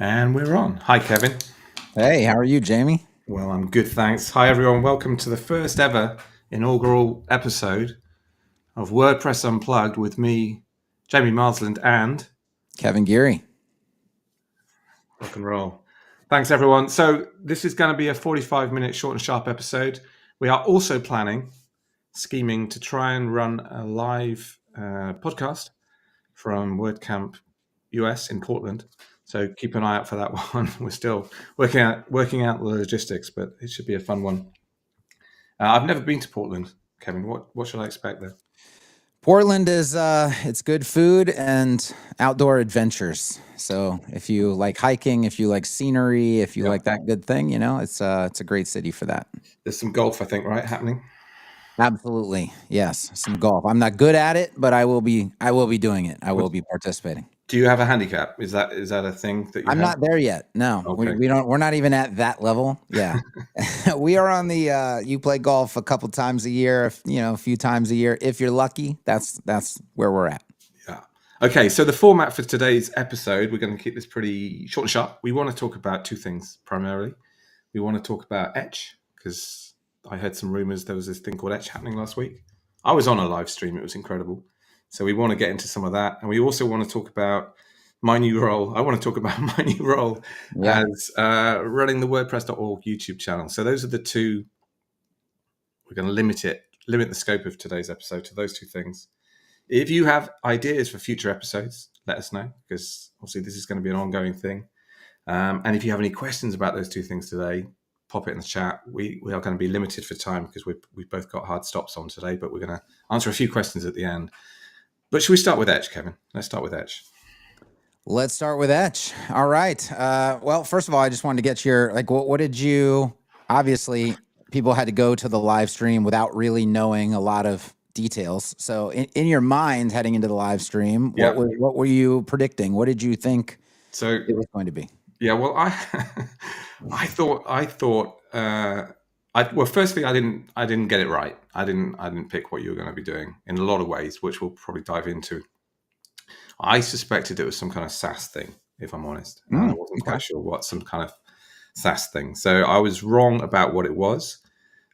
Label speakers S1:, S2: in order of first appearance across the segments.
S1: And we're on. Hi, Kevin.
S2: Hey, how are you, Jamie?
S1: Well, I'm good, thanks. Hi, everyone. Welcome to the first ever inaugural episode of WordPress Unplugged with me, Jamie Marsland, and
S2: Kevin Geary.
S1: rock and roll. Thanks, everyone. So this is going to be a 45-minute short and sharp episode. We are also scheming to try and run a live podcast from WordCamp US in Portland. So keep an eye out for that one. We're still working out the logistics, but it should be a fun one. I've never been to Portland, Kevin. What should I expect there?
S2: Portland is it's good food and outdoor adventures. So if you like hiking, if you like scenery, if you like that good thing, it's a great city for that.
S1: There's some golf, I think, right, happening.
S2: Absolutely, yes, some golf. I'm not good at it, but I will be doing it. I will be participating.
S1: Do you have a handicap? Is that a thing that you
S2: I'm
S1: have?
S2: not there yet. No,
S1: Okay.
S2: we're not even at that level. Yeah. We are on the you play golf a couple times a year, a few times a year. If you're lucky, that's where we're at.
S1: Yeah. Okay, so the format for today's episode, we're going to keep this pretty short and sharp. We want to talk about two things primarily. We want to talk about Etch, because I heard some rumors there was this thing called Etch happening last week. I was on a live stream. It was incredible. So we want to get into some of that. And we also want to talk about my new role. I want to talk about my new role as running the WordPress.org YouTube channel. So those are the two. We're going to limit the scope of today's episode to those two things. If you have ideas for future episodes, let us know, because obviously this is going to be an ongoing thing. And if you have any questions about those two things today, pop it in the chat. We are going to be limited for time because we've both got hard stops on today, but we're going to answer a few questions at the end. But should we start with Etch, Kevin? Let's start with Etch.
S2: Let's start with Etch. All right. Well, first of all, I just wanted to get your, what did you, obviously, people had to go to the live stream without really knowing a lot of details. So in your mind heading into the live stream, what were you predicting? What did you think it was going to be?
S1: Yeah, well, I thought. Well, firstly, I didn't get it right. I didn't pick what you were going to be doing in a lot of ways, which we'll probably dive into. I suspected it was some kind of SaaS thing, if I'm honest. I wasn't quite sure what some kind of SaaS thing. So I was wrong about what it was.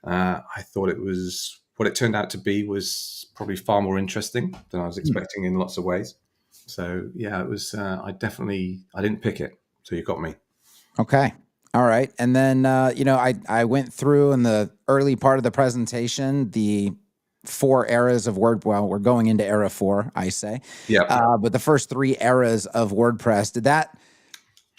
S1: I thought it was, what it turned out to be was probably far more interesting than I was expecting in lots of ways. So yeah, it was. I didn't pick it. So you got me.
S2: Okay. All right. And then, I went through in the early part of the presentation, the 4 eras of Well, we're going into era 4, I say.
S1: Yeah.
S2: But the first 3 eras of WordPress, did that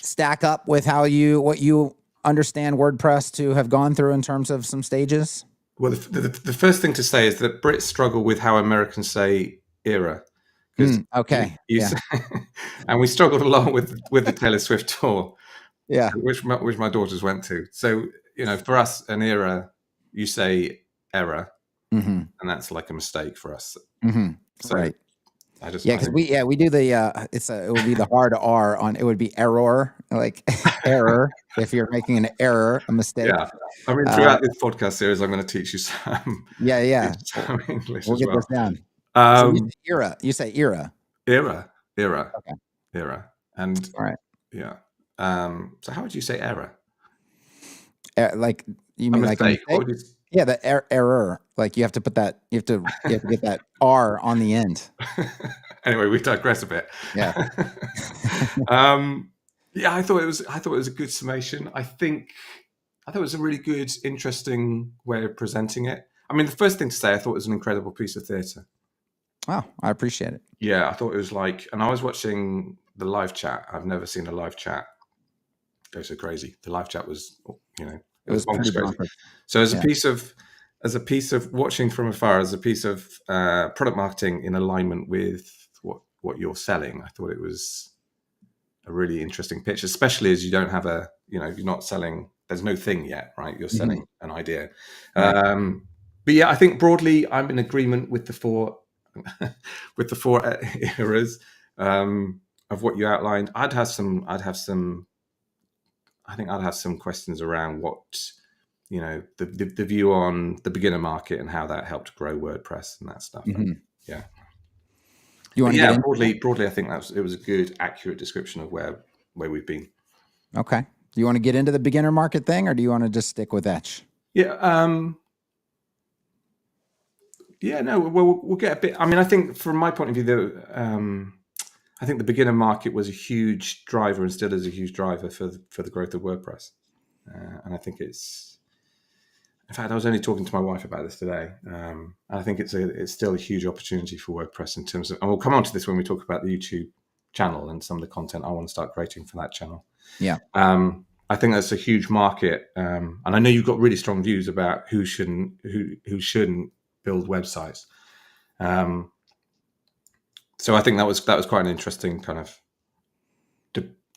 S2: stack up with what you understand WordPress to have gone through in terms of some stages?
S1: Well, the first thing to say is that Brits struggle with how Americans say era.
S2: Okay.
S1: And we struggled along with the Taylor Swift tour.
S2: Yeah.
S1: Which my daughters went to. So, for us, an era, you say error, and that's like a mistake for us.
S2: So right.
S1: Because
S2: we do the it would be the hard R on, it would be error, like error if you're making an error, a mistake.
S1: Yeah. I mean, throughout this podcast series, I'm going to teach you some English.
S2: We'll get this down. So you say era.
S1: Era.
S2: Okay.
S1: Era. And
S2: all right.
S1: Yeah. So how would you say error?
S2: Like you mean like a mistake? Yeah, the error. Like you have to put that. You have to get that R on the end.
S1: Anyway, we digress a bit.
S2: Yeah.
S1: Yeah, I thought it was a good summation. I thought it was a really good, interesting way of presenting it. I mean, the first thing to say, I thought it was an incredible piece of theatre.
S2: Wow, I appreciate it.
S1: Yeah, I thought it was and I was watching the live chat. I've never seen a live chat go so crazy. The live chat was, it was pretty crazy. So as a piece of watching from afar, as a piece of product marketing in alignment with what you're selling, I thought it was a really interesting pitch, especially as you don't have you're not selling. There's no thing yet, right? You're selling an idea. Right. But yeah, I think broadly, I'm in agreement with the 4 eras of what you outlined. I'd have some questions around what, the view on the beginner market and how that helped grow WordPress and that stuff. Yeah.
S2: You want to
S1: broadly, I think it was a good, accurate description of where we've been.
S2: Okay. Do you want to get into the beginner market thing, or do you want to just stick with Etch?
S1: Yeah. Yeah, no, we'll get a bit. I mean, I think from my point of view, I think the beginner market was a huge driver and still is a huge driver for the growth of WordPress. And I think it's, in fact, I was only talking to my wife about this today. I think it's still a huge opportunity for WordPress in terms of, and we'll come on to this when we talk about the YouTube channel and some of the content I want to start creating for that channel.
S2: Yeah.
S1: I think that's a huge market, and I know you've got really strong views about who shouldn't build websites. So I think that was quite an interesting kind of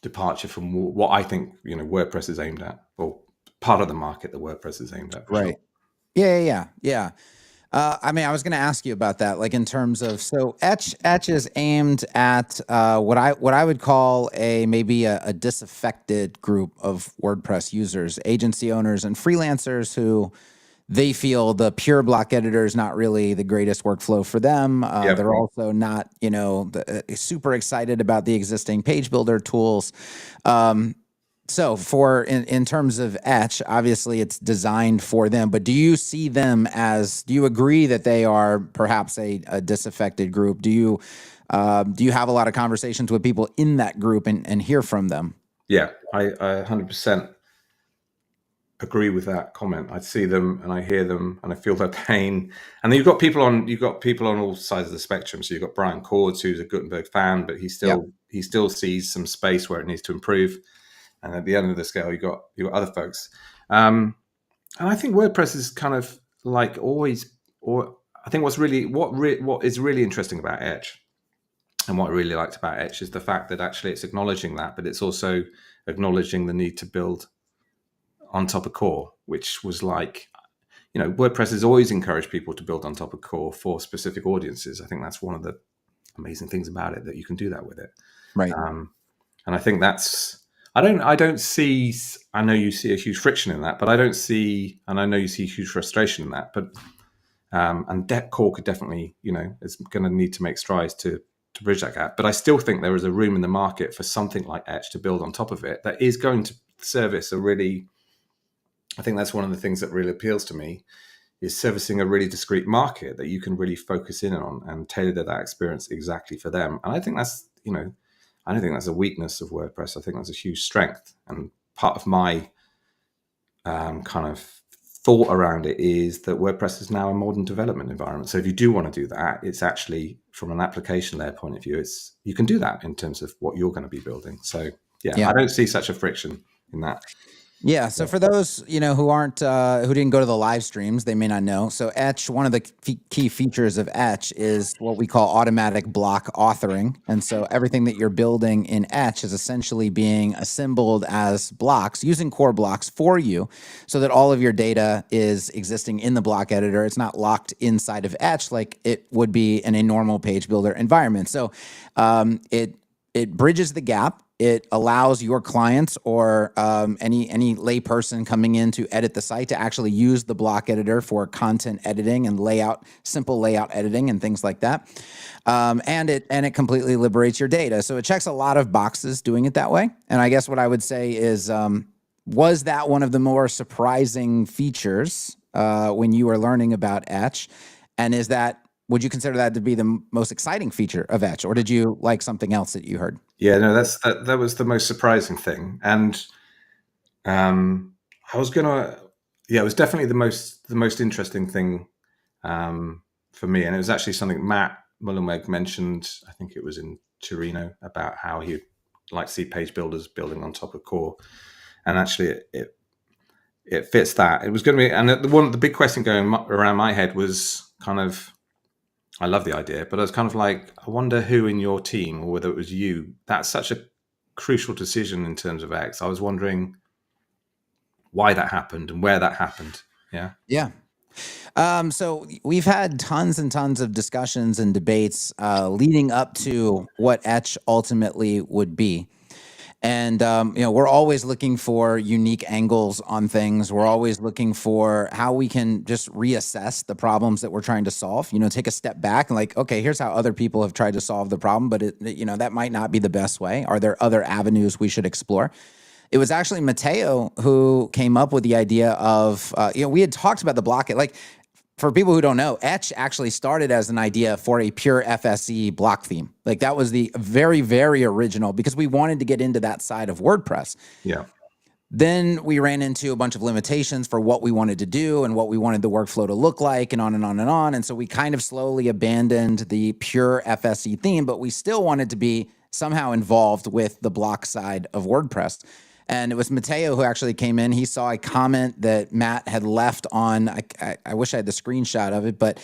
S1: departure from what I think WordPress is aimed at, or part of the market that WordPress is aimed at.
S2: Right. Sure. Yeah. I mean, I was going to ask you about that, like in terms of, so Etch is aimed at what I would call maybe a disaffected group of WordPress users, agency owners and freelancers who they feel the pure block editor is not really the greatest workflow for them. They're also not, super excited about the existing page builder tools. So in terms of Etch, obviously it's designed for them, but do you agree that they are perhaps a disaffected group? Do you have a lot of conversations with people in that group and hear from them?
S1: Yeah, I 100% agree with that comment. I see them and I hear them and I feel their pain. And then you've got people on all sides of the spectrum. So you've got Brian Cords, who's a Gutenberg fan, but he still sees some space where it needs to improve. And at the end of the scale, you got other folks. And I think WordPress is kind of like always, or I think what is really interesting about Etch, and what I really liked about Etch, is the fact that actually it's acknowledging that, but it's also acknowledging the need to build on top of core, which was like, WordPress has always encouraged people to build on top of core for specific audiences. I think that's one of the amazing things about it, that you can do that with it.
S2: Right.
S1: And I think that's, I don't see, I know you see a huge friction in that, but I don't see, and I know you see huge frustration in that, but, and core could definitely, is going to need to make strides to bridge that gap. But I still think there is a room in the market for something like Etch to build on top of it that is going to service I think that's one of the things that really appeals to me, is servicing a really discrete market that you can really focus in on and tailor that experience exactly for them. And I think that's, I don't think that's a weakness of WordPress. I think that's a huge strength. And part of my kind of thought around it is that WordPress is now a modern development environment. So if you do want to do that, it's actually, from an application layer point of view, you can do that in terms of what you're going to be building. So yeah. I don't see such a friction in that.
S2: Yeah. So for those, who didn't go to the live streams, they may not know. So Etch, one of the key features of Etch is what we call automatic block authoring. And so everything that you're building in Etch is essentially being assembled as blocks using core blocks for you, so that all of your data is existing in the block editor. It's not locked inside of Etch like it would be in a normal page builder environment. So it bridges the gap. It allows your clients or any layperson coming in to edit the site to actually use the block editor for content editing and simple layout editing and things like that. And it completely liberates your data. So it checks a lot of boxes doing it that way. And I guess what I would say is, was that one of the more surprising features when you were learning about Etch? And would you consider that to be the most exciting feature of Etch, or did you like something else that you heard?
S1: Yeah, no, that was the most surprising thing, and it was definitely the most interesting thing for me, and it was actually something Matt Mullenweg mentioned. I think it was in Torino, about how he'd like to see page builders building on top of core, and actually it fits that. It was going to be, and the big question going around my head was kind of, I love the idea, but I was kind of like, I wonder who in your team, or whether it was you, that's such a crucial decision in terms of X. I was wondering why that happened and where that happened. Yeah.
S2: Yeah. So we've had tons and tons of discussions and debates leading up to what Etch ultimately would be. And, we're always looking for unique angles on things. We're always looking for how we can just reassess the problems that we're trying to solve, take a step back and like, okay, here's how other people have tried to solve the problem, but that might not be the best way. Are there other avenues we should explore? it was actually Matteo who came up with the idea of, we had talked about the block. Like, for people who don't know, Etch actually started as an idea for a pure FSE block theme. Like, that was the very, very original, because we wanted to get into that side of WordPress.
S1: Yeah.
S2: Then we ran into a bunch of limitations for what we wanted to do and what we wanted the workflow to look like, and on and on and on. And so we kind of slowly abandoned the pure FSE theme, but we still wanted to be somehow involved with the block side of WordPress. And it was Matteo who actually came in. He saw a comment that Matt had left on, I wish I had the screenshot of it, but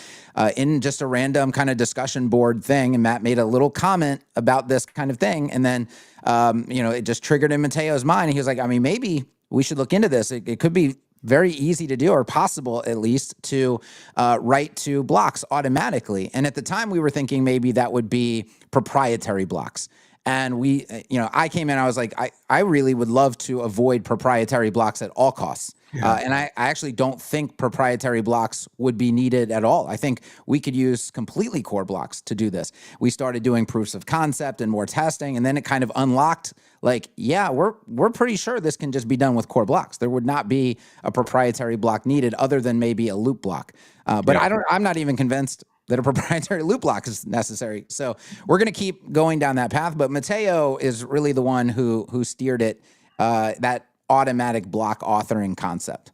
S2: in just a random kind of discussion board thing. And Matt made a little comment about this kind of thing. And then, it just triggered in Matteo's mind. And he was like, I mean, maybe we should look into this. It could be very easy to do, or possible at least, to write to blocks automatically. And at the time we were thinking maybe that would be proprietary blocks. And we, I came in, I was like, I really would love to avoid proprietary blocks at all costs.
S1: Yeah.
S2: And I actually don't think proprietary blocks would be needed at all. I think we could use completely core blocks to do this. We started doing proofs of concept and more testing, and then it kind of unlocked, like, yeah, we're pretty sure this can just be done with core blocks. There would not be a proprietary block needed, other than maybe a loop block. But
S1: Yeah.
S2: I'm not even convinced that a proprietary loop block is necessary. So we're going to keep going down that path. But Matteo is really the one who steered it, that automatic block authoring concept.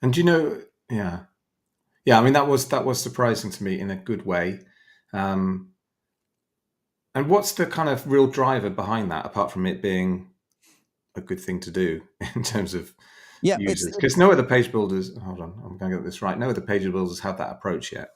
S1: And yeah. I mean, that was surprising to me in a good way. And what's the kind of real driver behind that, apart from it being a good thing to do in terms of users? Because no other page builders, hold on, I'm going to get this right. No other page builders have that approach yet.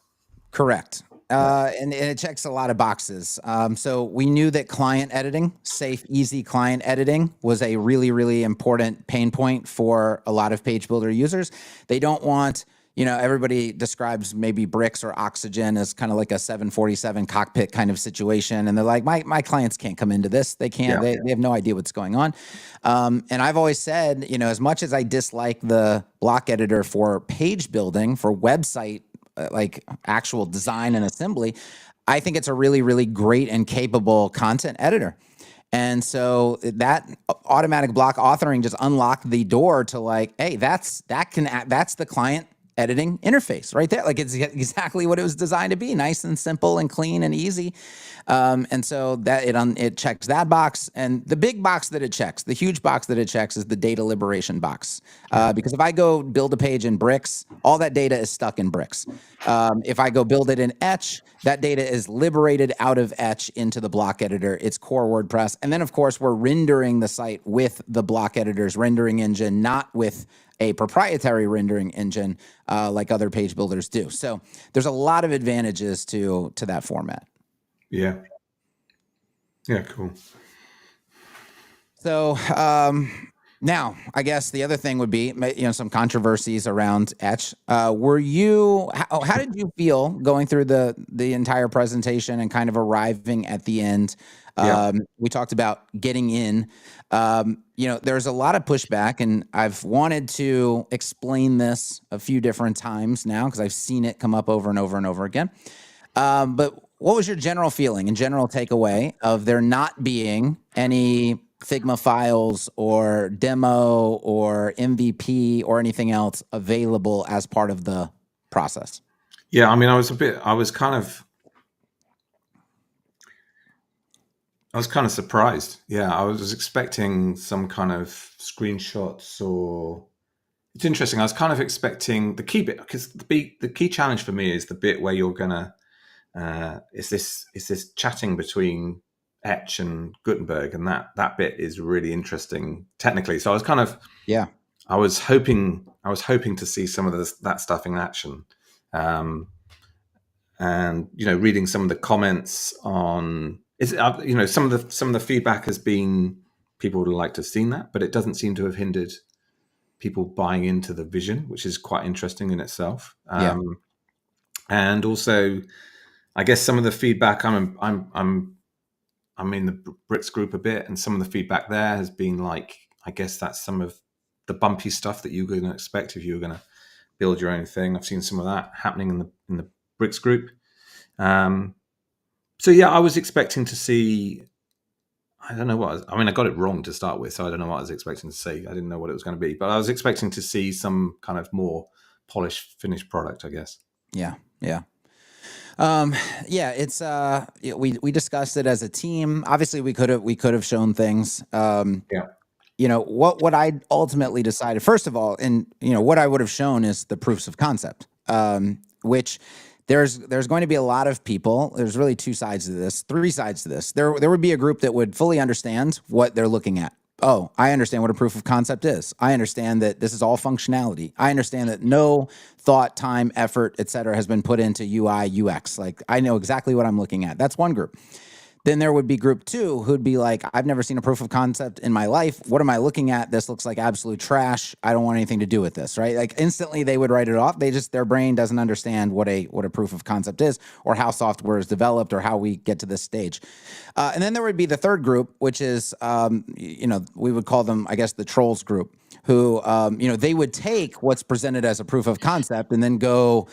S2: Correct. And it checks a lot of boxes. So we knew that client editing, safe, easy client editing, was a really, really important pain point for a lot of page builder users. They don't want, everybody describes maybe Bricks or Oxygen as kind of like a 747 cockpit kind of situation. And they're like, my clients can't come into this. They can't, they have no idea what's going on. And I've always said, as much as I dislike the block editor for page building, for website, like actual design and assembly, I think it's a really, really great and capable content editor. And so that automatic block authoring just unlocked the door to, like, hey, that's the client editing interface right there. Like, it's exactly what it was designed to be: nice and simple and clean and easy. And so that it checks that box. And the big box that it checks, the huge box that it checks, is the data liberation box. Because if I go build a page in Bricks, all that data is stuck in Bricks. If I go build it in Etch, that data is liberated out of Etch into the block editor. It's core WordPress. And then, of course, we're rendering the site with the block editor's rendering engine, not with a proprietary rendering engine like other page builders do. So there's a lot of advantages to that format.
S1: Yeah. Yeah, cool.
S2: So now, I guess the other thing would be, some controversies around Etch. How did you feel going through the entire presentation and kind of arriving at the end? We talked about getting in. There's a lot of pushback, and I've wanted to explain this a few different times now because I've seen it come up over and over and over again. But what was your general feeling and general takeaway of there not being any Figma files or demo or MVP or anything else available as part of the process?
S1: Yeah, I mean, I was kind of surprised. Yeah, I was expecting some kind of screenshots, or it's interesting. I was kind of expecting the key bit, because the key challenge for me is the bit where you're gonna is this chatting between Etch and Gutenberg, and that bit is really interesting technically. So I was kind of I was hoping to see some of that stuff in action. And reading some of the comments on some of the feedback has been people would like to have seen that, but it doesn't seem to have hindered people buying into the vision, which is quite interesting in itself. And also, I guess some of the feedback, I'm in the Bricks group a bit, and some of the feedback there has been like, I guess that's some of the bumpy stuff that you're going to expect if you were going to build your own thing. I've seen some of that happening in the Bricks group. So yeah, I was expecting to see I don't know what I got it wrong to start with, so I don't know what I was expecting to see. I didn't know what it was going to be, but I was expecting to see some kind of more polished, finished product, I guess.
S2: Yeah. It's we discussed it as a team. Obviously, we could have shown things.
S1: Yeah.
S2: What I ultimately decided, first of all, and what I would have shown is the proofs of concept, which there's going to be a lot of people. There's really three sides to this. There would be a group that would fully understand what they're looking at. Oh, I understand what a proof of concept is. I understand that this is all functionality. I understand that no thought, time, effort, et cetera, has been put into UI, UX. Like, I know exactly what I'm looking at. That's one group. Then there would be group two who'd be like, I've never seen a proof of concept in my life. What am I looking at? This looks like absolute trash. I don't want anything to do with this, right? Like, instantly they would write it off. Their brain doesn't understand what a proof of concept is, or how software is developed, or how we get to this stage. And then there would be the third group, which is, we would call them, I guess, the trolls group, who, they would take what's presented as a proof of concept and then go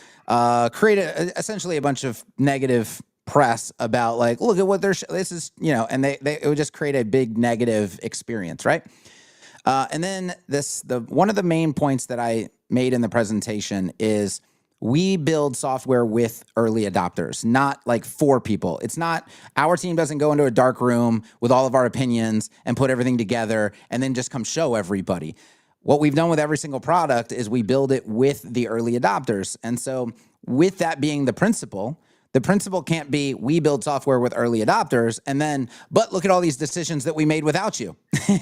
S2: create essentially a bunch of negative press about, like, look at what this is, and it would just create a big negative experience, right? And then one of the main points that I made in the presentation is we build software with early adopters, not like for people. It's not, our team doesn't go into a dark room with all of our opinions and put everything together and then just come show everybody. What we've done with every single product is we build it with the early adopters. And so with that being the principle can't be, we build software with early adopters but look at all these decisions that we made without you.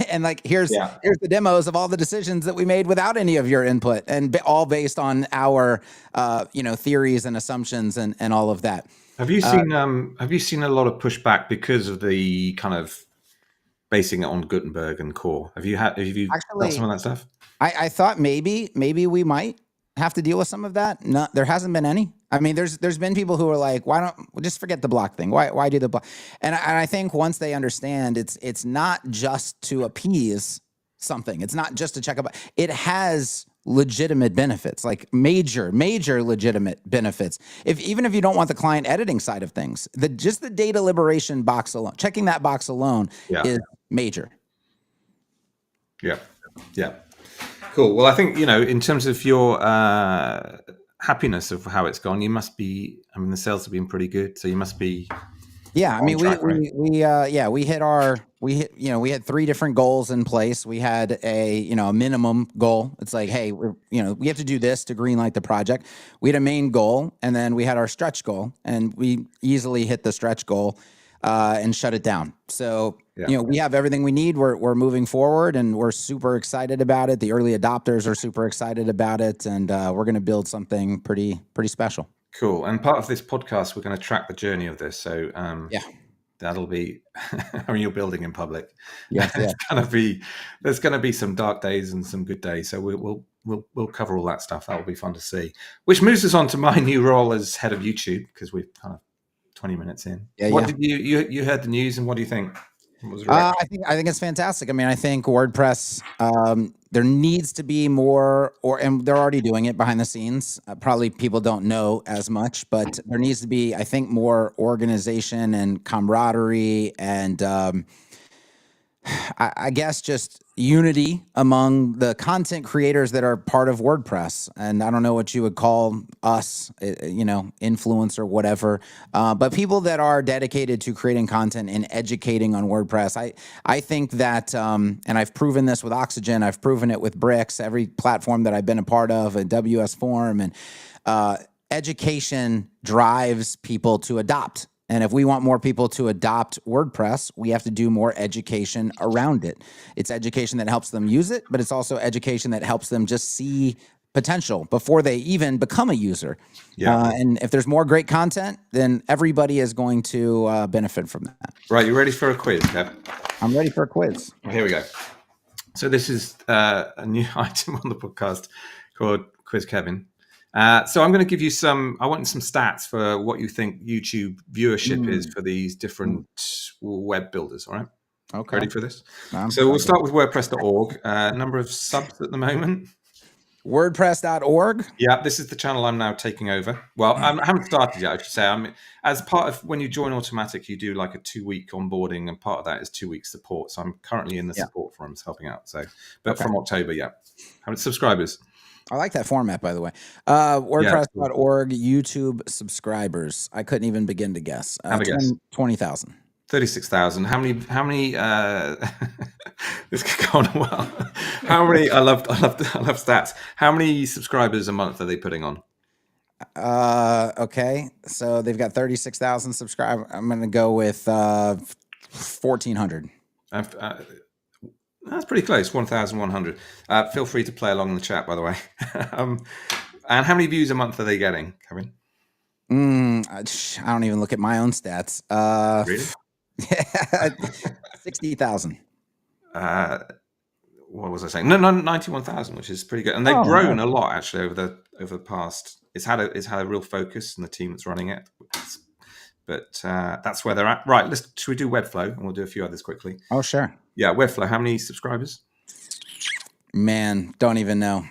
S2: And like, here's the demos of all the decisions that we made without any of your input, and all based on our, theories and assumptions and all of that.
S1: Have you seen a lot of pushback because of the kind of basing it on Gutenberg and Core? Have you actually got some of that stuff?
S2: I thought maybe we might have to deal with some of that. No, there hasn't been any. I mean, there's been people who are like, why don't we just forget the block thing? Why do the block? And I think once they understand, it's not just to appease something. It's not just to check up. It has legitimate benefits, like major legitimate benefits. Even if you don't want the client editing side of things, just the data liberation box alone, checking that box alone is major.
S1: Yeah. Cool. Well, I think, in terms of your happiness of how it's gone, you must be, the sales have been pretty good, so you must be.
S2: Yeah, I mean, we had 3 different goals in place. We had a minimum goal. It's like, hey, we have to do this to greenlight the project. We had a main goal, and then we had our stretch goal, and we easily hit the stretch goal and shut it down. So we have everything we need. We're moving forward, and we're super excited about it. The early adopters are super excited about it, and we're going to build something pretty special.
S1: Cool. And part of this podcast, we're going to track the journey of this. So that'll be, you're building in public.
S2: Yeah.
S1: There's going to be some dark days and some good days. So we'll cover all that stuff. That will be fun to see. Which moves us on to my new role as head of YouTube, because we've kind of 20 minutes in. What did you heard the news, and what do you think?
S2: I think it's fantastic. I mean, I think WordPress, there needs to be more, and they're already doing it behind the scenes. Probably people don't know as much, but there needs to be, I think, more organization and camaraderie, and I guess just unity among the content creators that are part of WordPress. And I don't know what you would call us, influencer, whatever, but people that are dedicated to creating content and educating on WordPress. I think that, and I've proven this with Oxygen, I've proven it with Bricks, every platform that I've been a part of, at WS Forum, and education drives people to adopt. And if we want more people to adopt WordPress, we have to do more education around it. It's education that helps them use it, but it's also education that helps them just see potential before they even become a user. And if there's more great content, then everybody is going to benefit from that. Right.
S1: You ready for a quiz, Kev?
S2: I'm ready for a quiz.
S1: Well, here we go. So this is a new item on the podcast called Quiz Kevin. So I'm going to give you I want some stats for what you think YouTube viewership is for these different web builders. All right.
S2: Okay.
S1: Ready for this? So we'll start with WordPress.org. Number of subs at the moment.
S2: WordPress.org.
S1: Yeah, this is the channel I'm now taking over. Well, I haven't started yet, I should say. I'm as part of when you join Automatic, you do like a 2-week onboarding, and part of that is 2 weeks support. So I'm currently in the support forums helping out. So, but from October, yeah. How many subscribers?
S2: I like that format, by the way. WordPress.org YouTube subscribers. I couldn't even begin to guess. 20,000.
S1: 36,000. How many this could go on a while. How many I love stats. How many subscribers a month are they putting on?
S2: Okay. So they've got 36,000 subscribers. I'm going to go with 1,400.
S1: That's pretty close. 1,100. Feel free to play along in the chat, by the way. And how many views a month are they getting, Kevin?
S2: I don't even look at my own stats.
S1: Really?
S2: 60,000.
S1: What was I saying? No, 91,000, which is pretty good. And they've grown a lot actually over the past. It's had a real focus, and the team that's running it. But that's where they're at. Right. Should we do Webflow, and we'll do a few others quickly.
S2: Oh, sure.
S1: Yeah, Webflow. How many subscribers?
S2: Man, don't even know.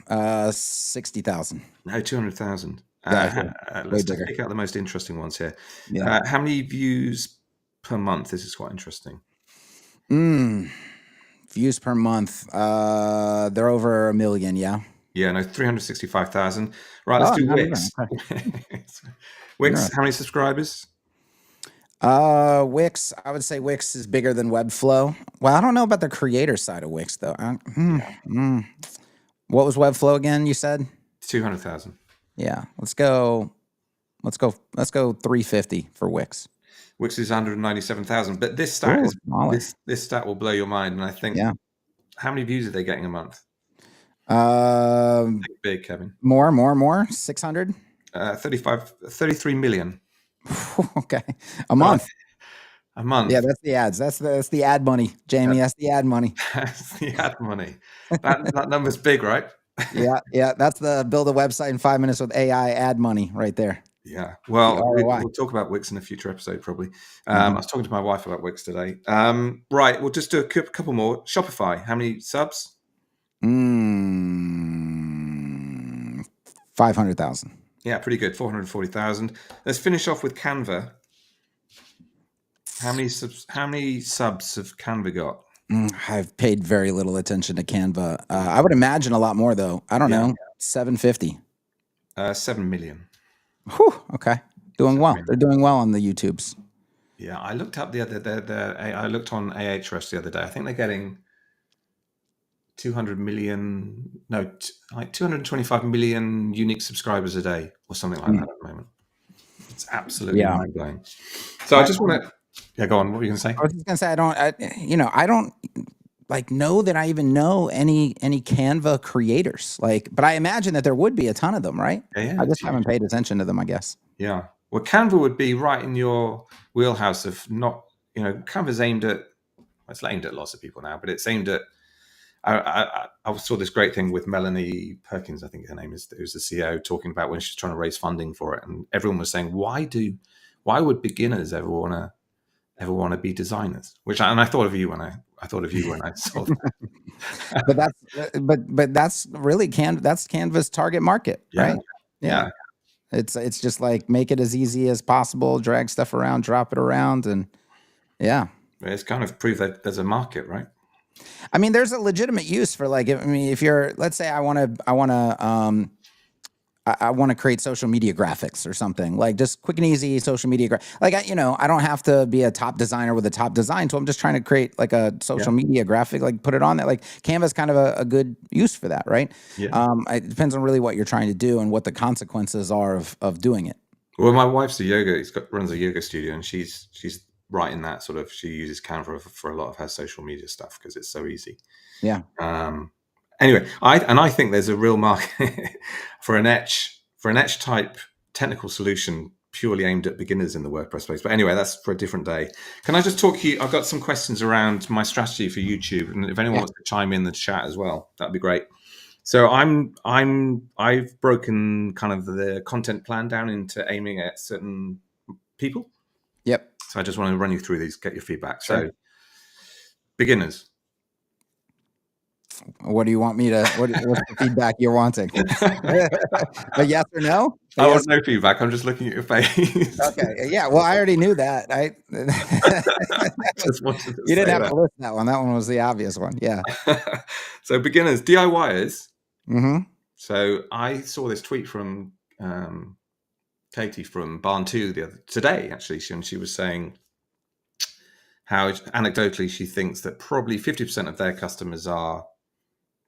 S2: 60,000.
S1: No, 200,000. Let's take out the most interesting ones here.
S2: Yeah.
S1: How many views per month? This is quite interesting.
S2: Views per month. They're over 1 million. Yeah.
S1: Yeah. No, 365,000. Right. Let's do Wix. Wix. How many subscribers?
S2: Wix. I would say Wix is bigger than Webflow. Well, I don't know about the creator side of Wix though. What was Webflow again? You said
S1: 200,000.
S2: Yeah. Let's go 350 for Wix.
S1: Wix is 197,000. But this stat this stat will blow your mind. And I think, how many views are they getting a month? Big, Kevin.
S2: More. 600.
S1: 33 million.
S2: Okay, a month.
S1: A month.
S2: Yeah, that's the ads. That's the ad money, Jamie. That's the ad money.
S1: That's the ad money. That number's big, right?
S2: Yeah. That's the build a website in 5 minutes with AI ad money right there.
S1: Yeah. Well, we'll talk about Wix in a future episode, probably. I was talking to my wife about Wix today. Right. We'll just do a couple more. Shopify. How many subs?
S2: 500,000.
S1: Yeah, pretty good. 440,000. Let's finish off with Canva. How many subs have Canva got?
S2: I've paid very little attention to Canva. I would imagine a lot more though. I don't know. 750.
S1: 7 million.
S2: Whew, okay. Doing well. They're doing well on the YouTubes.
S1: Yeah, I looked up I looked on Ahrefs the other day. I think they're getting 225 million unique subscribers a day or something like that at the moment. It's absolutely mind blowing. So I just want to, go on. What were you going to say?
S2: I was just going to say, I don't know that I even know any Canva creators, but I imagine that there would be a ton of them, right?
S1: Yeah,
S2: I just haven't paid attention to them, I guess.
S1: Yeah. Well, Canva would be right in your wheelhouse of Canva's it's aimed at lots of people now, but it's aimed at, I saw this great thing with Melanie Perkins, I think her name is, who's the CEO, talking about when she's trying to raise funding for it, and everyone was saying, why would beginners ever want to be designers? I thought of you when I saw that.
S2: but that's really that's Canva's target market, right?
S1: Yeah.
S2: It's just like make it as easy as possible, drag stuff around, drop it around, and
S1: it's kind of proof that there's a market, right?
S2: I mean, there's a legitimate use for if you're, let's say I want to create social media graphics or something, just quick and easy social media. I don't have to be a top designer with a top design. So I'm just trying to create a social media graphic, put it on that. Canva's kind of a good use for that, right?
S1: Yeah.
S2: It depends on really what you're trying to do and what the consequences are of doing it.
S1: Well, my wife's runs a yoga studio, and she's right in that sort of, she uses Canva for a lot of her social media stuff because it's so easy.
S2: Yeah.
S1: Anyway, I think there's a real market for an Etch type technical solution purely aimed at beginners in the WordPress space. But anyway, that's for a different day. Can I just talk to you? I've got some questions around my strategy for YouTube, and if anyone wants to chime in the chat as well, that'd be great. So I've broken kind of the content plan down into aiming at certain people.
S2: Yep.
S1: So I just want to run you through these, get your feedback.
S2: Sure.
S1: So beginners.
S2: What do you want me to? What's the feedback you're wanting? A yes or no? A
S1: I
S2: yes.
S1: want no feedback. I'm just looking at your face.
S2: Okay. Yeah. Well, I already knew that.
S1: Just wanted to
S2: You didn't
S1: say
S2: have
S1: that.
S2: to list that one. That one was the obvious one. Yeah.
S1: So beginners, DIYers.
S2: Mm-hmm.
S1: So I saw this tweet from Katie from Barn 2 today, actually, and she was saying how anecdotally she thinks that probably 50% of their customers are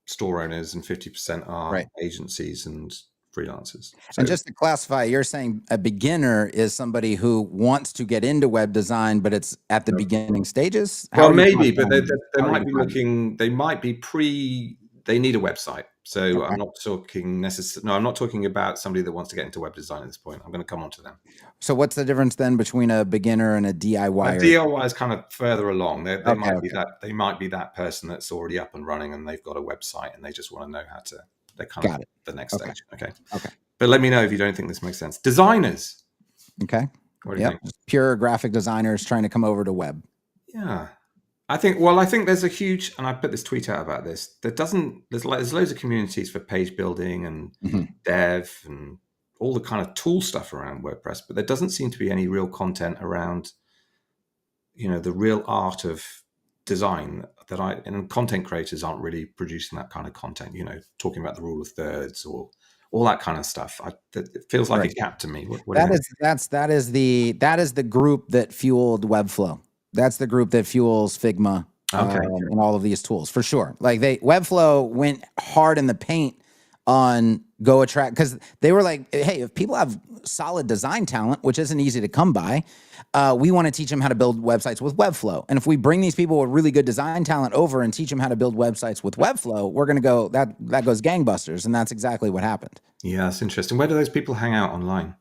S1: store owners and 50% are
S2: Right.
S1: agencies and freelancers. So,
S2: And just to classify, you're saying a beginner is somebody who wants to get into web design, but it's at the beginning stages?
S1: well,
S2: How are you
S1: maybe, but they
S2: How are
S1: might
S2: you
S1: be
S2: defining it?
S1: looking, they might be they need a website. So
S2: Okay.
S1: I'm not talking no, I'm not talking about somebody that wants to get into web design at this point. I'm going to come on to them.
S2: So what's the difference then between a beginner and a DIY?
S1: A DIY is kind of further along. They
S2: Okay,
S1: might be
S2: okay.
S1: that they might be that person that's already up and running and they've got a website and they just want to know how to. They're kind
S2: Got
S1: of
S2: it.
S1: the next
S2: Okay.
S1: stage. Okay.
S2: Okay.
S1: But let me know if you don't think this makes sense. Designers.
S2: Okay.
S1: What do you think?
S2: Pure graphic designers trying to come over to web.
S1: Yeah. I think there's a huge, and I put this tweet out about this. There's loads of communities for page building and dev and all the kind of tool stuff around WordPress, but there doesn't seem to be any real content around, the real art of design and content creators aren't really producing that kind of content, talking about the rule of thirds or all that kind of stuff. It feels like a gap to me. What do you think?
S2: That is the group that fueled Webflow. That's the group that fuels Figma and all of these tools for sure. Like Webflow went hard in the paint on Go Attract because they were like, hey, if people have solid design talent, which isn't easy to come by, we want to teach them how to build websites with Webflow. And if we bring these people with really good design talent over and teach them how to build websites with Webflow, we're going to go, that goes gangbusters. And that's exactly what happened.
S1: Yeah, that's interesting. Where do those people hang out online?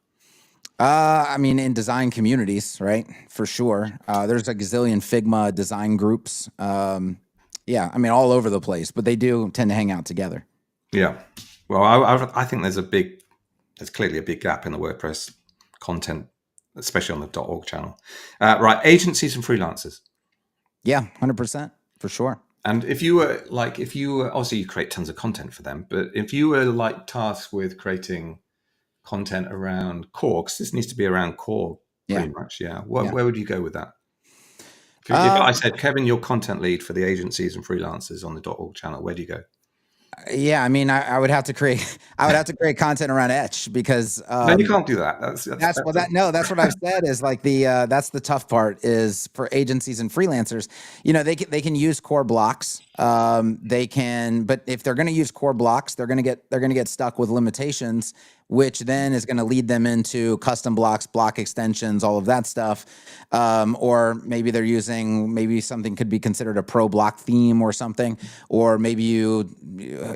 S2: I mean, in design communities, right? For sure. There's a gazillion Figma design groups. Yeah, I mean, all over the place, but they do tend to hang out together.
S1: Yeah. Well, I think there's clearly a big gap in the WordPress content, especially on the .org channel. Right. Agencies and freelancers.
S2: Yeah, 100% for sure.
S1: And if you were obviously you create tons of content for them, but if you were like tasked with creating content around core, because this needs to be around core pretty much. Yeah. Where would you go with that? If I said, Kevin, you're content lead for the agencies and freelancers on the .org channel, where do you go?
S2: Yeah, I mean, I would have to create content around Etch because
S1: no, you can't do that.
S2: That's what I've said is like that's the tough part is for agencies and freelancers. They can use core blocks. But if they're going to use core blocks, they're going to get stuck with limitations, which then is going to lead them into custom blocks, block extensions, all of that stuff. Or maybe they're using, maybe something could be considered a pro block theme or something. Or maybe you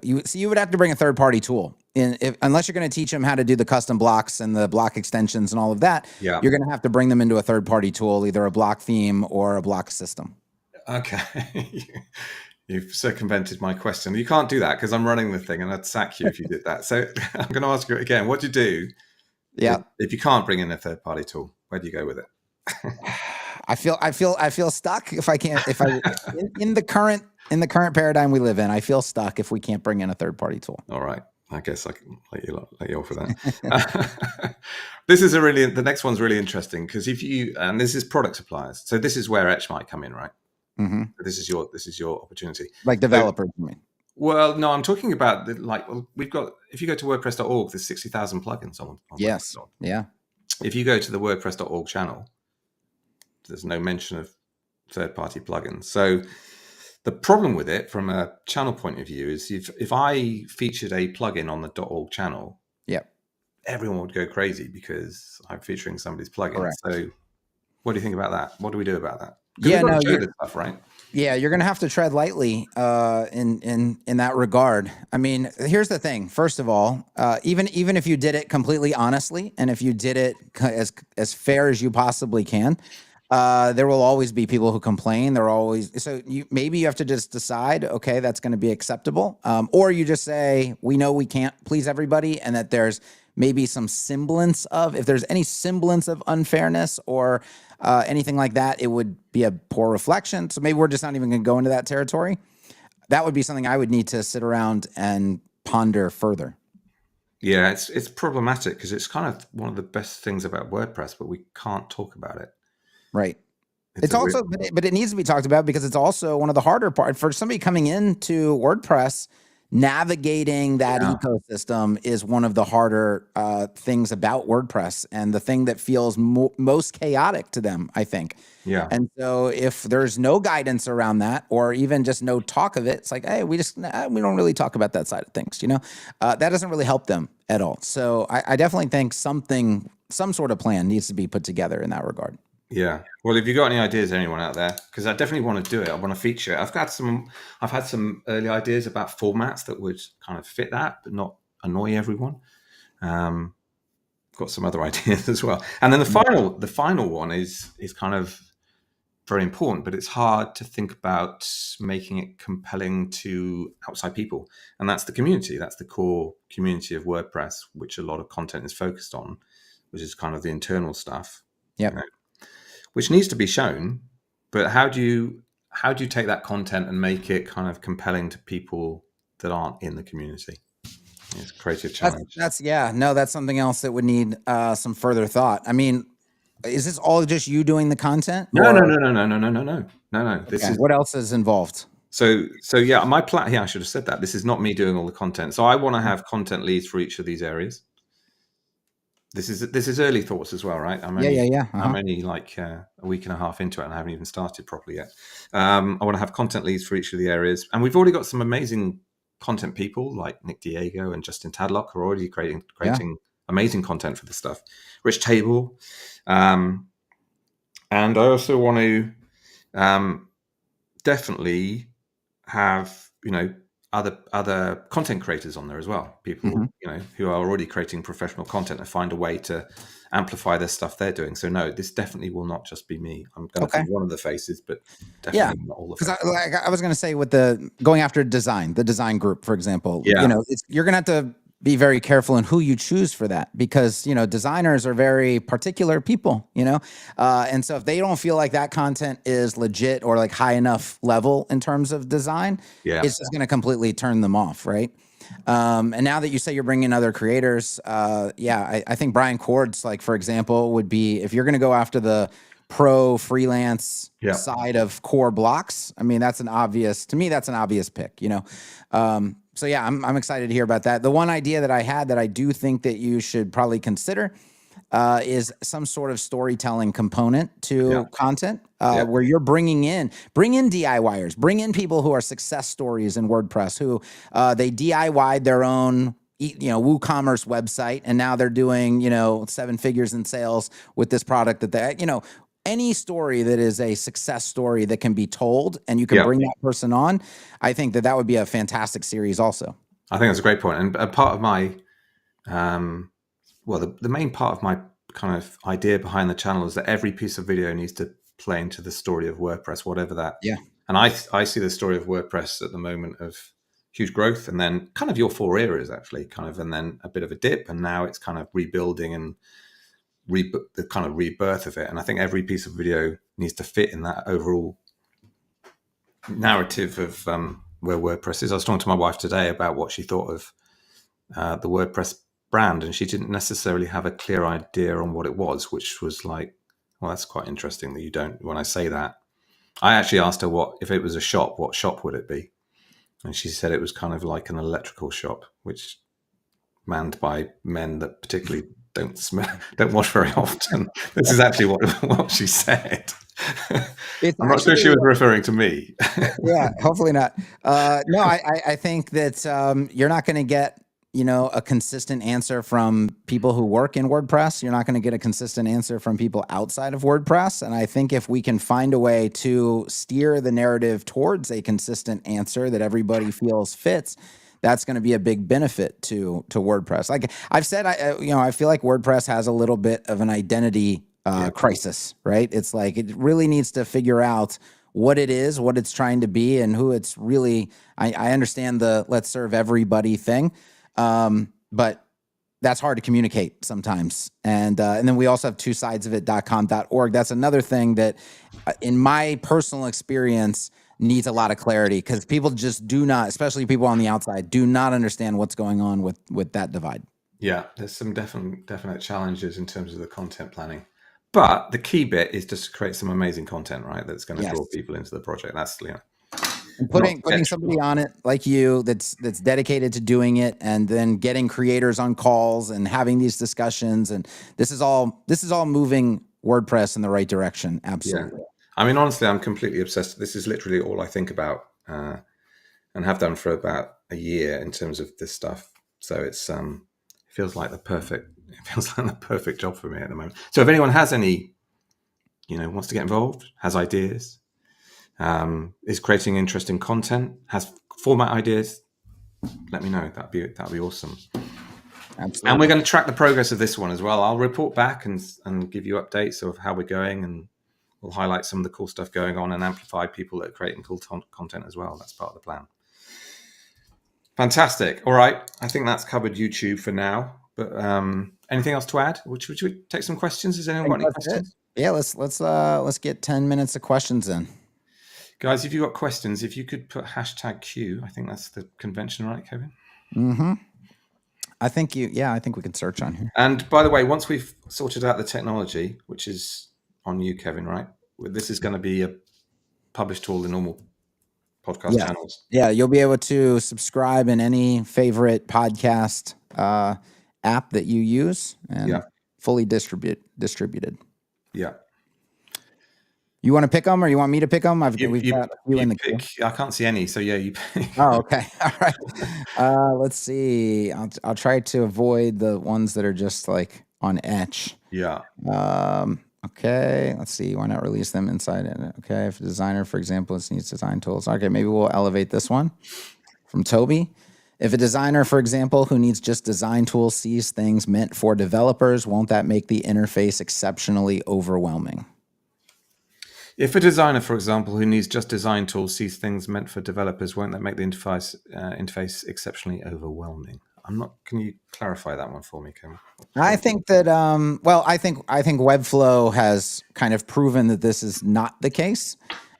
S2: would have to bring a third party tool in unless you're going to teach them how to do the custom blocks and the block extensions and all of that.
S1: Yeah.
S2: You're going to have to bring them into a third party tool, either a block theme or a block system.
S1: Okay. You've circumvented my question. You can't do that because I'm running the thing and I'd sack you if you did that. So I'm going to ask you again, what do you do?
S2: Yeah.
S1: If you can't bring in a third party tool, where do you go with it?
S2: I feel stuck if in the current paradigm we live in, I feel stuck if we can't bring in a third party tool.
S1: All right. I guess I can let you off with that. The next one's really interesting because and this is product suppliers. So this is where Etch might come in, right?
S2: Mm-hmm.
S1: This is your opportunity.
S2: Like developers, you mean?
S1: Well, no, I'm talking about we've got, if you go to WordPress.org, there's 60,000 plugins on
S2: yes.
S1: WordPress.org.
S2: Yeah.
S1: If you go to the WordPress.org channel, there's no mention of third-party plugins. So the problem with it from a channel point of view is if I featured a plugin on the .org channel, everyone would go crazy because I'm featuring somebody's plugin.
S2: Correct.
S1: So what do you think about that? What do we do about that?
S2: Yeah, no,
S1: this stuff, right?
S2: Yeah, you're going to have to tread lightly in that regard. I mean, here's the thing. First of all, even if you did it completely honestly, and if you did it as fair as you possibly can, there will always be people who complain. Maybe you have to just decide, okay, that's going to be acceptable. Or you just say, we know we can't please everybody, and that there's maybe some semblance of, if there's any semblance of unfairness or anything like that, it would be a poor reflection. So maybe we're just not even going to go into that territory. that would be something I would need to sit around and ponder further.
S1: Yeah, it's problematic because it's kind of one of the best things about WordPress, but we can't talk about it.
S2: Right.
S1: It's
S2: It's also, but it needs to be talked about because it's also one of the harder parts for somebody coming into WordPress. Navigating that ecosystem is one of the harder things about WordPress, and the thing that feels most chaotic to them, I think.
S1: Yeah.
S2: And so if there's no guidance around that, or even just no talk of it, it's like, hey, we don't really talk about that side of things, that doesn't really help them at all. So I definitely think some sort of plan needs to be put together in that regard.
S1: Yeah. Well, if you got any ideas, anyone out there, because I definitely want to do it. I want to feature it. I've had some early ideas about formats that would kind of fit that, but not annoy everyone. Got some other ideas as well. And then the final one is kind of very important, but it's hard to think about making it compelling to outside people. And that's the community. That's the core community of WordPress, which a lot of content is focused on, which is kind of the internal stuff.
S2: Yeah.
S1: Which needs to be shown, but how do you take that content and make it kind of compelling to people that aren't in the community? It's a creative challenge.
S2: That's something else that would need some further thought. I mean, is this all just you doing the content?
S1: No. This is
S2: what else is involved?
S1: So yeah, my plan. Yeah, I should have said that. This is not me doing all the content. So I want to have content leads for each of these areas. This is early thoughts as well, right? I'm only like a week and a half into it, and I haven't even started properly yet. I want to have content leads for each of the areas, and we've already got some amazing content people like Nick Diego and Justin Tadlock who are already creating amazing content for this stuff. Rich Table, and I also want to definitely have other content creators on there as well. People, who are already creating professional content and find a way to amplify the stuff they're doing. So no, this definitely will not just be me. I'm going to be one of the faces, but definitely not all the faces.
S2: I was going to say with the going after the design group, for example, you're going to have to be very careful in who you choose for that, because designers are very particular people, and so if they don't feel like that content is legit or like high enough level in terms of design, it's just going to completely turn them off, right? And now that you say you're bringing other creators, I think Brian Cord's, like, for example, would be, if you're going to go after the pro freelance side of core blocks, I mean, that's an obvious pick, So yeah, I'm excited to hear about that. The one idea that I had that I do think that you should probably consider is some sort of storytelling component to content, where you're bring in DIYers, bring in people who are success stories in WordPress, who they DIY'd their own WooCommerce website, and now they're doing 7 figures in sales with this product that they any story that is a success story that can be told and you can bring that person on. I think that would be a fantastic series also.
S1: I think that's a great point. And a part of my, the main part of my kind of idea behind the channel is that every piece of video needs to play into the story of WordPress, whatever that. Yeah. And I see the story of WordPress at the moment of huge growth, and then kind of your 4 areas actually, and then a bit of a dip, and now it's kind of rebuilding and the kind of rebirth of it. And I think every piece of video needs to fit in that overall narrative of where WordPress is. I was talking to my wife today about what she thought of the WordPress brand, and she didn't necessarily have a clear idea on what it was, which was like, well, that's quite interesting that you don't. When I say that, I actually asked her what if it was a shop, what shop would it be? And she said it was kind of like an electrical shop, which manned by men that particularly don't wash very often. This is actually what she said. I'm not sure she was referring to me.
S2: Yeah, hopefully not. No, I think that you're not going to get a consistent answer from people who work in WordPress. You're not going to get a consistent answer from people outside of WordPress. And I think if we can find a way to steer the narrative towards a consistent answer that everybody feels fits, that's going to be a big benefit to WordPress. Like I've said, I feel like WordPress has a little bit of an identity crisis, right? It's like it really needs to figure out what it is, what it's trying to be, and who it's really. I understand the let's serve everybody thing, but that's hard to communicate sometimes. And then we also have two sides of it, .com.org. That's another thing that, in my personal experience, needs a lot of clarity because people just do not, especially people on the outside, do not understand what's going on with that divide.
S1: Yeah, there's some definite challenges in terms of the content planning. But the key bit is just to create some amazing content, right? That's going to draw people into the project. That's,
S2: and putting somebody on it like you that's dedicated to doing it, and then getting creators on calls and having these discussions, and this is all moving WordPress in the right direction. Absolutely.
S1: Yeah. I mean, honestly, I'm completely obsessed. This is literally all I think about, and have done for about a year in terms of this stuff. So it's it feels like the perfect job for me at the moment. So if anyone has any, wants to get involved, has ideas, is creating interesting content, has format ideas, let me know. That'd be awesome.
S2: Absolutely.
S1: And we're going to track the progress of this one as well. I'll report back and give you updates of how we're going, and we'll highlight some of the cool stuff going on and amplify people that are creating cool content as well. That's part of the plan. Fantastic. All right. I think that's covered YouTube for now. But anything else to add? Should we take some questions? Has anyone got any questions?
S2: Yeah, let's get 10 minutes of questions in.
S1: Guys, if you've got questions, if you could put #Q, I think that's the convention, right, Kevin?
S2: Mm-hmm. I think we can search on here.
S1: And by the way, once we've sorted out the technology, which is on you, Kevin, right? This is going to be published to all the normal podcast channels.
S2: Yeah, you'll be able to subscribe in any favorite podcast app that you use, and fully distributed.
S1: Yeah.
S2: You want to pick them, or you want me to pick them? We've got a few in the queue.
S1: I can't see any, so yeah, you pick.
S2: Oh, okay. All right. Let's see. I'll try to avoid the ones that are just like on Etch.
S1: Yeah.
S2: Okay. Let's see. Why not release them inside it? Okay. If a designer, for example, needs design tools. Okay. Maybe we'll elevate this one from Toby. If a designer, for example, who needs just design tools sees things meant for developers, won't that make the interface exceptionally overwhelming?
S1: If a designer, for example, who needs just design tools sees things meant for developers, won't that make the interface exceptionally overwhelming? Can you clarify that one for me, Kevin?
S2: I think that, I think Webflow has kind of proven that this is not the case.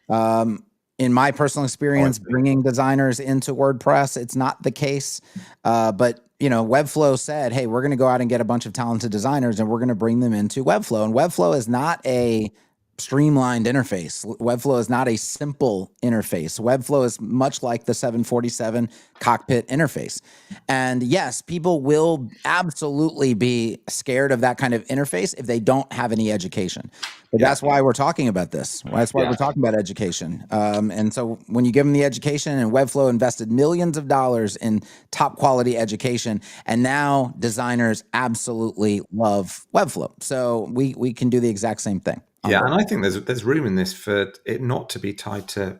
S2: In my personal experience, bringing designers into WordPress, it's not the case. But Webflow said, hey, we're going to go out and get a bunch of talented designers, and we're going to bring them into Webflow. And Webflow is not a streamlined interface. Webflow is not a simple interface. Webflow is much like the 747 cockpit interface. And yes, people will absolutely be scared of that kind of interface if they don't have any education. But that's why we're talking about this. That's why we're talking about education. And so when you give them the education, and Webflow invested millions of dollars in top quality education, and now designers absolutely love Webflow. So we can do the exact same thing.
S1: Yeah, and I think there's room in this for it not to be tied to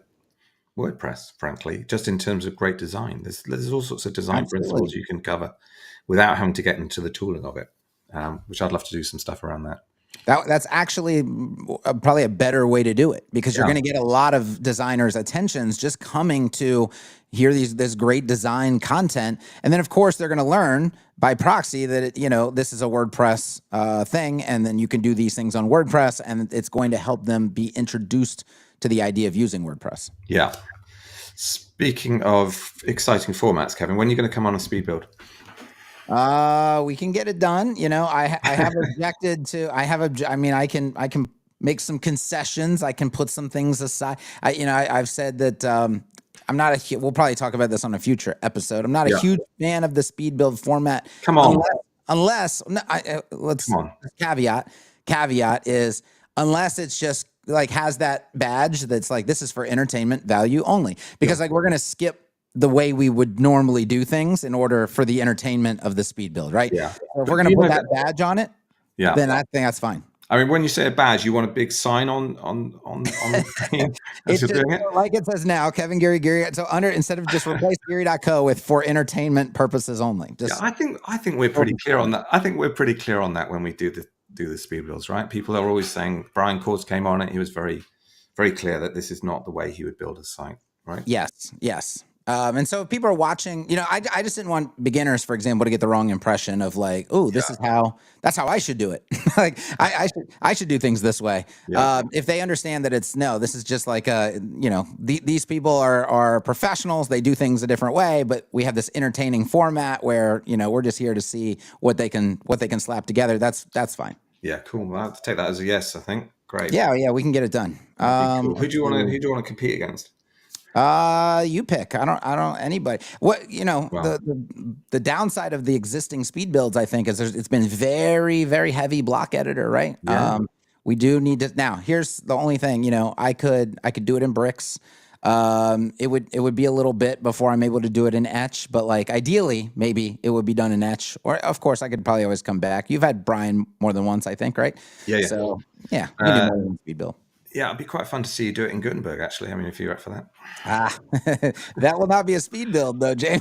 S1: WordPress, frankly, just in terms of great design. There's all sorts of design principles you can cover without having to get into the tooling of it, which I'd love to do some stuff around that.
S2: That's actually probably a better way to do it, because you're going to get a lot of designers' attentions just coming to hear this great design content. And then, of course, they're going to learn by proxy that, this is a WordPress thing, and then you can do these things on WordPress, and it's going to help them be introduced to the idea of using WordPress.
S1: Yeah. Speaking of exciting formats, Kevin, when are you going to come on a speed build?
S2: We can get it done. I have objected to. I can make some concessions. I can put some things aside. I've said that I'm not we'll probably talk about this on a future episode. I'm not a huge fan of the speed build format.
S1: Come on.
S2: Let's caveat is, unless it's just like has that badge that's like, this is for entertainment value only, because we're going to skip the way we would normally do things in order for the entertainment of the speed build, right? Yeah. So if we're going to put that badge on it, then I think that's fine.
S1: I mean, when you say a badge, you want a big sign on the thing as you're doing it?
S2: Like it says now, Kevin Geary. So instead of just replace Geary.co with for entertainment purposes only.
S1: I think we're pretty clear on that. I think we're pretty clear on that when we do the speed builds, right? People are always saying, Brian Cords came on it. He was very, very clear that this is not the way he would build a site, right?
S2: Yes. And so if people are watching, I just didn't want beginners, for example, to get the wrong impression of like, oh, that's how I should do it. Like I should do things this way.
S1: Yeah.
S2: If they understand that this is just like these people are professionals. They do things a different way, but we have this entertaining format where, we're just here to see what they can slap together. That's fine.
S1: Yeah, cool. Well, I'll have to take that as a yes, I think. Great.
S2: Yeah, we can get it done.
S1: Cool. Who do you want to compete against?
S2: You pick. I don't anybody. What the downside of the existing speed builds, I think, is it's been very, very heavy block editor, right?
S1: Yeah.
S2: We do need to now. Here's the only thing, I could do it in bricks. It would be a little bit before I'm able to do it in Etch, but like ideally, maybe it would be done in Etch. Or of course, I could probably always come back. You've had Brian more than once, I think, right?
S1: Yeah.
S2: So yeah, we do more than one speed build.
S1: Yeah, it'd be quite fun to see you do it in Gutenberg, actually. I mean, if you're up for that.
S2: That will not be a speed build, though, Jamie.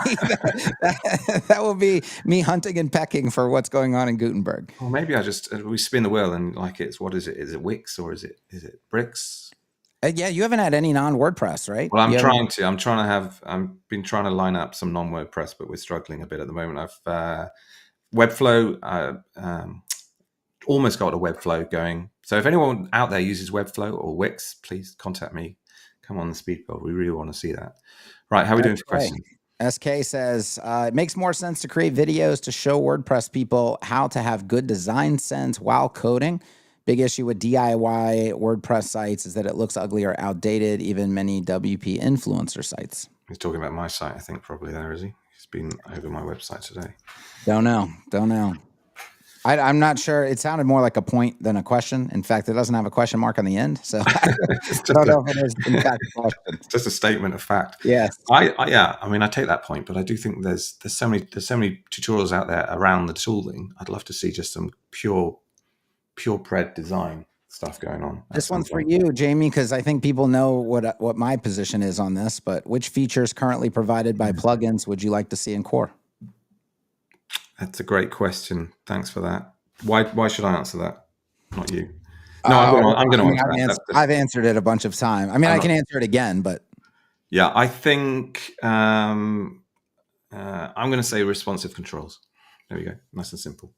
S2: That will be me hunting and pecking for what's going on in Gutenberg.
S1: Well, maybe we spin the wheel and like what is it? Is it Wix or is it bricks?
S2: Yeah, you haven't had any non-WordPress, right?
S1: Well, I've been trying to line up some non-WordPress, but we're struggling a bit at the moment. I've Webflow, almost got a Webflow going. So if anyone out there uses Webflow or Wix, please contact me. Come on the speed build. We really want to see that. Right. How are we doing for questions?
S2: SK says, it makes more sense to create videos to show WordPress people how to have good design sense while coding. Big issue with DIY WordPress sites is that it looks ugly or outdated, even many WP influencer sites.
S1: He's talking about my site, I think, probably there, is he? He's been over my website today.
S2: Don't know. I'm not sure. It sounded more like a point than a question. In fact, it doesn't have a question mark on the end. So I don't know if it is in fact a question.
S1: It's just a statement of fact.
S2: Yes.
S1: I mean, I take that point, but I do think there's so many tutorials out there around the tooling. I'd love to see just some purebred design stuff going on.
S2: This one's for you, Jamie, because I think people know what my position is on this. But which features currently provided by plugins would you like to see in Core?
S1: That's a great question. Thanks for that. Why should I answer that? Not you. No, I'm going to answer that.
S2: I've answered it a bunch of times. I mean, I can answer it again, but
S1: yeah, I think I'm going to say responsive controls. There we go. Nice and simple.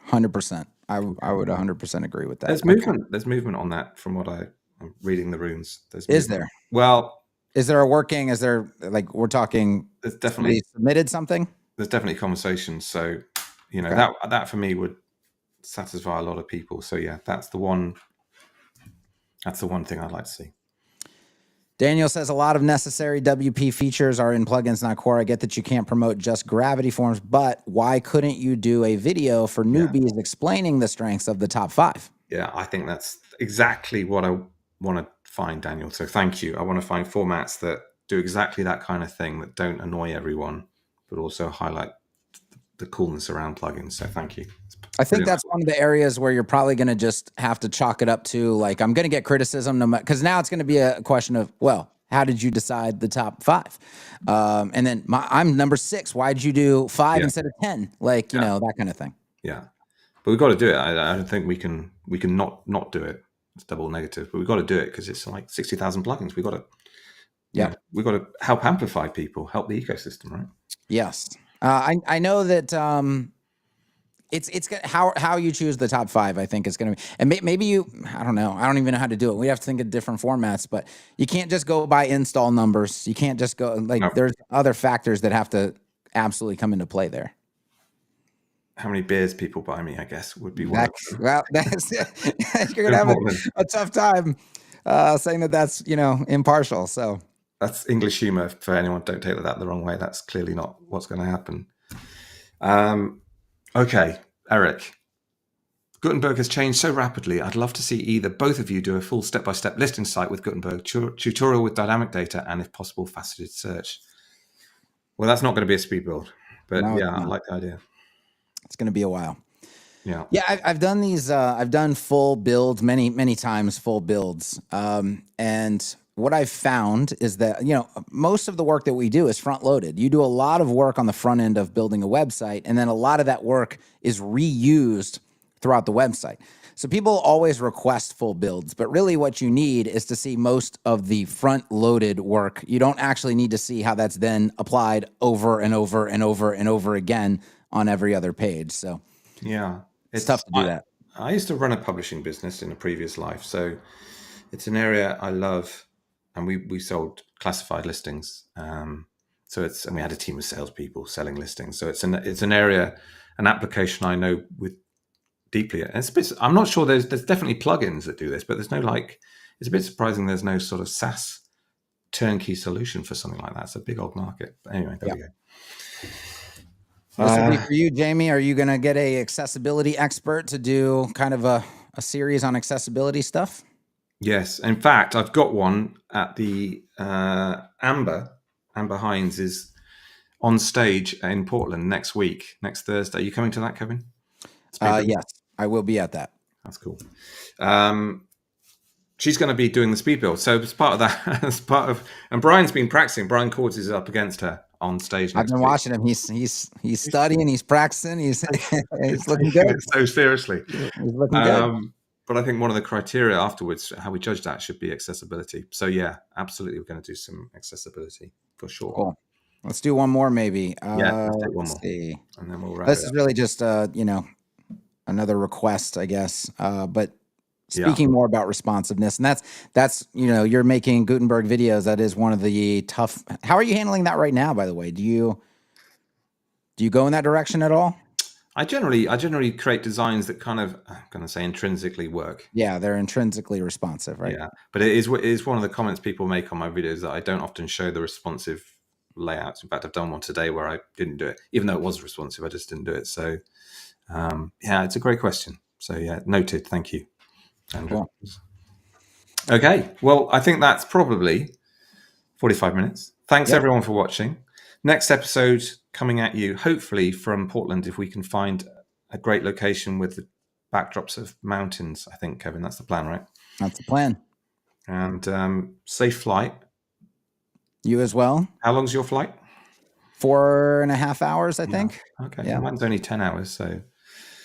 S2: 100%. I would 100% agree with that.
S1: There's movement. There's movement on that from what I'm reading the runes.
S2: Is there?
S1: Well,
S2: is there a working? Is there like we're talking?
S1: There's definitely
S2: submitted something.
S1: There's definitely conversations. So, that for me would satisfy a lot of people. So yeah, that's the one thing I'd like to see.
S2: Daniel says a lot of necessary WP features are in plugins, not Core. I get that you can't promote just gravity forms, but why couldn't you do a video for newbies explaining the strengths of the top 5?
S1: Yeah, I think that's exactly what I want to find, Daniel. So thank you. I want to find formats that do exactly that kind of thing, that don't annoy everyone, but also highlight the coolness around plugins. So thank you.
S2: I think that's one of the areas where you're probably going to just have to chalk it up to, like, I'm going to get criticism, no matter, because now it's going to be a question of, well, how did you decide the top 5? And then I'm number 6. Why did you do 5 instead of 10? Like, you know, that kind of thing.
S1: Yeah, but we've got to do it. I don't think we can not do it. It's double negative, but we've got to do it because it's like 60,000 plugins. We've got to. Yeah, we've got to help amplify people, help the ecosystem, right?
S2: Yes. I know that it's how you choose the top 5, I think, is going to be, and maybe I don't know. I don't even know how to do it. We have to think of different formats, but you can't just go by install numbers. You can't just go there's other factors that have to absolutely come into play there.
S1: How many beers people buy me, I guess, would be one.
S2: Well, that's you're going to have a tough time saying that's, impartial. So
S1: that's English humor for anyone. Don't take that the wrong way. That's clearly not what's going to happen. Okay, Eric. Gutenberg has changed so rapidly. I'd love to see either both of you do a full step-by-step listing site with Gutenberg, tutorial with dynamic data, and if possible, faceted search. Well, that's not going to be a speed build, but I like the idea.
S2: It's going to be a while.
S1: Yeah.
S2: I've done these. I've done full builds many times, full builds. And what I've found is that, most of the work that we do is front loaded. You do a lot of work on the front end of building a website, and then a lot of that work is reused throughout the website. So people always request full builds, but really what you need is to see most of the front loaded work. You don't actually need to see how that's then applied over and over and over and over again on every other page. So
S1: yeah,
S2: it's tough to do that.
S1: I used to run a publishing business in a previous life, so it's an area I love, and we sold classified listings. So and we had a team of salespeople selling listings. So it's an area, an application I know with deeply. And it's a bit, I'm not sure there's definitely plugins that do this, but there's no it's a bit surprising there's no sort of SaaS turnkey solution for something like that. It's a big old market. But anyway, there we go.
S2: This will be for you, Jamie. Are you going to get a accessibility expert to do kind of a series on accessibility stuff?
S1: Yes. In fact, I've got one at the Amber Hines is on stage in Portland next Thursday. Are you coming to that, Kevin?
S2: Yes, I will be at that.
S1: That's cool. She's going to be doing the speed build. So as part of that, and Brian's been practicing. Brian Cords is up against her on stage.
S2: I've been watching him. He's studying. He's practicing. He's looking good.
S1: So seriously,
S2: he's looking good.
S1: But I think one of the criteria afterwards, how we judge that, should be accessibility. So yeah, absolutely, we're going to do some accessibility for sure.
S2: Cool. Let's do one more, maybe.
S1: Let's take one more,
S2: see.
S1: And then we'll wrap
S2: This
S1: it
S2: is
S1: up.
S2: really just another request, I guess. But speaking more about responsiveness, and that's you're making Gutenberg videos. That is one of the tough. How are you handling that right now, by the way? Do you go in that direction at all?
S1: I generally create designs that kind of, I'm going to say, intrinsically work.
S2: Yeah, they're intrinsically responsive, right?
S1: Yeah, but it is one of the comments people make on my videos that I don't often show the responsive layouts. In fact, I've done one today where I didn't do it, even though it was responsive. I just didn't do it. So yeah, it's a great question. So yeah, noted. Thank you.
S2: Cool.
S1: Okay, well, I think that's probably 45 minutes. Thanks everyone for watching. Next episode coming at you, hopefully from Portland, if we can find a great location with the backdrops of mountains. I think, Kevin, that's the plan, right?
S2: That's the plan.
S1: And safe flight.
S2: You as well.
S1: How long's your flight?
S2: 4.5 hours, I think.
S1: Okay, yeah. Mine's only 10 hours, so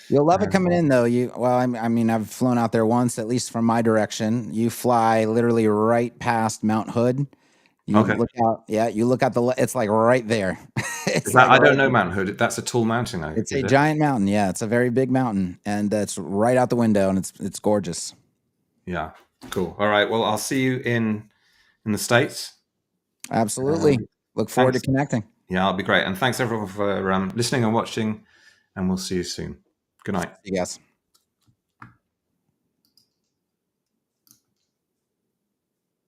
S2: you'll love it coming in, though. I mean, I've flown out there once, at least from my direction. You fly literally right past Mount Hood. You look out. Yeah, you look out it's like right there.
S1: I don't know Mount Hood. That's a tall mountain, though.
S2: It's a giant mountain. Yeah, it's a very big mountain, and it's right out the window, and it's gorgeous.
S1: Yeah, cool. All right. Well, I'll see you in the States.
S2: Absolutely. Look forward to connecting.
S1: Yeah, it'll be great. And thanks everyone for listening and watching, and we'll see you soon. Good night.
S2: See you guys.